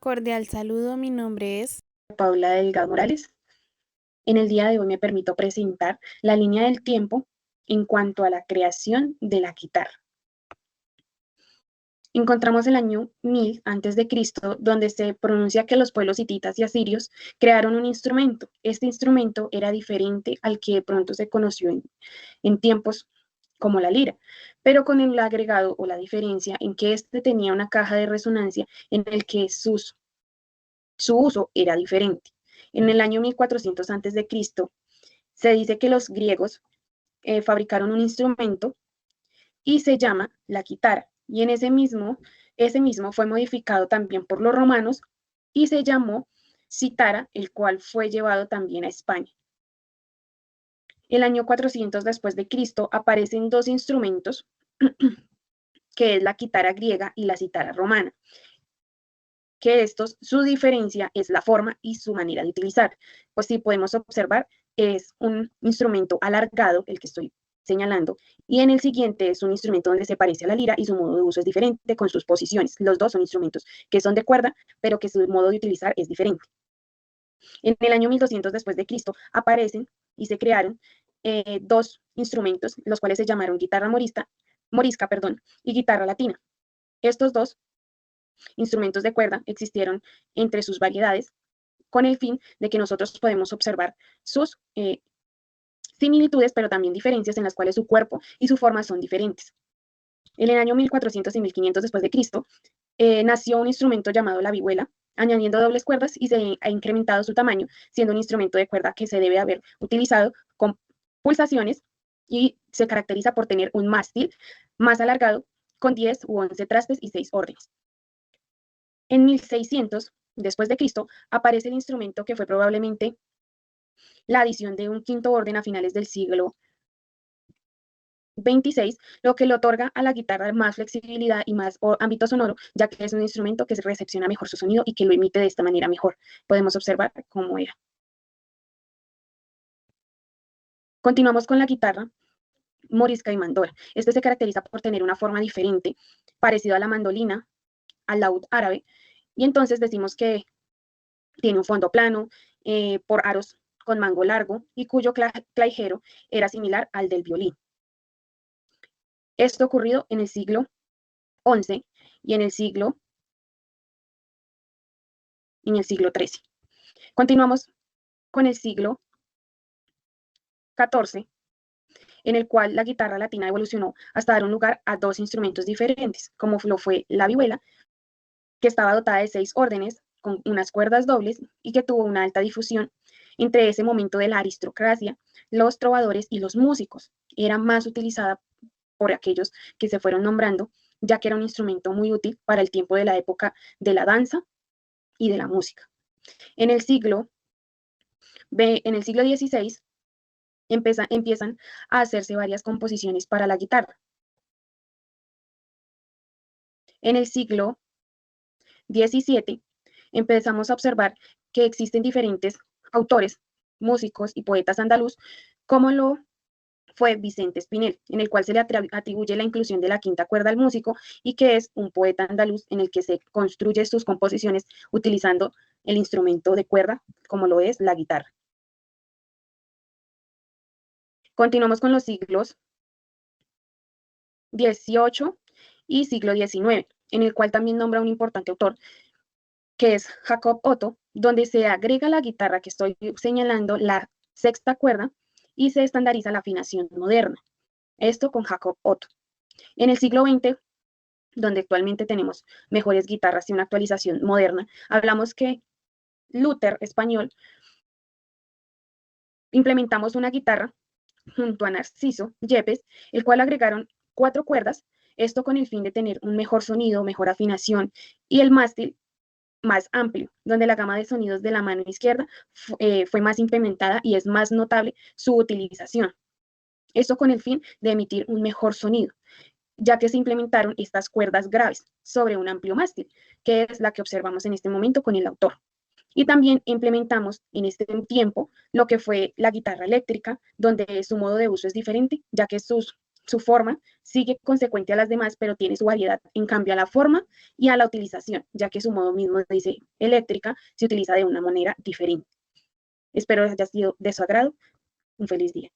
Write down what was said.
Cordial saludo, mi nombre es. Paula Delgado Morales. En el día de hoy me permito presentar la línea del tiempo en cuanto a la creación de la guitarra. Encontramos el año 1000 antes de Cristo, donde se pronuncia que los pueblos hititas y asirios crearon un instrumento. Este instrumento era diferente al que de pronto se conoció en tiempos como la lira, pero con el agregado o la diferencia en que este tenía una caja de resonancia en el que su uso era diferente. En el año 1400 antes de Cristo se dice que los griegos fabricaron un instrumento y se llama la guitarra. Y en ese mismo fue modificado también por los romanos y se llamó cítara, el cual fue llevado también a España. El año 400 después de Cristo aparecen dos instrumentos, que es la guitarra griega y la cítara romana, que estos, su diferencia es la forma y su manera de utilizar. Pues si podemos observar, es un instrumento alargado, el que estoy señalando, y en el siguiente es un instrumento donde se parece a la lira y su modo de uso es diferente con sus posiciones. Los dos son instrumentos que son de cuerda, pero que su modo de utilizar es diferente. En el año 1200 después de Cristo aparecen y se crearon dos instrumentos, los cuales se llamaron guitarra morisca, y guitarra latina. Estos dos instrumentos de cuerda existieron entre sus variedades con el fin de que nosotros podemos observar sus similitudes, pero también diferencias en las cuales su cuerpo y su forma son diferentes. En el año 1400 y 1500 después de Cristo, nació un instrumento llamado la vihuela, añadiendo dobles cuerdas y se ha incrementado su tamaño, siendo un instrumento de cuerda que se debe haber utilizado con pulsaciones y se caracteriza por tener un mástil más alargado con 10 u 11 trastes y 6 órdenes. En 1600 después de Cristo aparece el instrumento que fue probablemente la adición de un quinto orden a finales del siglo XXVI, lo que le otorga a la guitarra más flexibilidad y más ámbito sonoro, ya que es un instrumento que recepciona mejor su sonido y que lo emite de esta manera mejor. Podemos observar cómo era. Continuamos con la guitarra morisca y mandora. Este se caracteriza por tener una forma diferente, parecido a la mandolina, al laúd árabe, y entonces decimos que tiene un fondo plano, por aros con mango largo y cuyo claijero era similar al del violín. Esto ocurrido en el siglo XI y en el siglo XIII. Continuamos con el siglo XIV, en el cual la guitarra latina evolucionó hasta dar un lugar a dos instrumentos diferentes, como lo fue la vihuela, que estaba dotada de 6 órdenes con unas cuerdas dobles y que tuvo una alta difusión entre ese momento de la aristocracia, los trovadores y los músicos. Era más utilizada por aquellos que se fueron nombrando, ya que era un instrumento muy útil para el tiempo de la época de la danza y de la música. En el siglo XVI empiezan a hacerse varias composiciones para la guitarra. En el siglo XVII empezamos a observar que existen diferentes autores, músicos y poetas andaluz, como lo fue Vicente Espinel, en el cual se le atribuye la inclusión de la quinta cuerda al músico y que es un poeta andaluz en el que se construye sus composiciones utilizando el instrumento de cuerda, como lo es la guitarra. Continuamos con los siglos XVIII y siglo XIX, en el cual también nombra un importante autor, que es Jacob Otto, donde se agrega la guitarra que estoy señalando, la sexta cuerda, y se estandariza la afinación moderna. Esto con Jacob Otto. En el siglo XX, donde actualmente tenemos mejores guitarras y una actualización moderna, hablamos que Luther, español, implementamos una guitarra junto a Narciso Yepes, el cual agregaron 4 cuerdas, esto con el fin de tener un mejor sonido, mejor afinación, y el mástil más amplio, donde la gama de sonidos de la mano izquierda fue más implementada y es más notable su utilización. Esto con el fin de emitir un mejor sonido, ya que se implementaron estas cuerdas graves sobre un amplio mástil, que es la que observamos en este momento con el autor. Y también implementamos en este tiempo lo que fue la guitarra eléctrica, donde su modo de uso es diferente, ya que sus su forma sigue consecuente a las demás, pero tiene su variedad en cambio a la forma y a la utilización, ya que su modo mismo dice eléctrica se utiliza de una manera diferente. Espero que haya sido de su agrado. Un feliz día.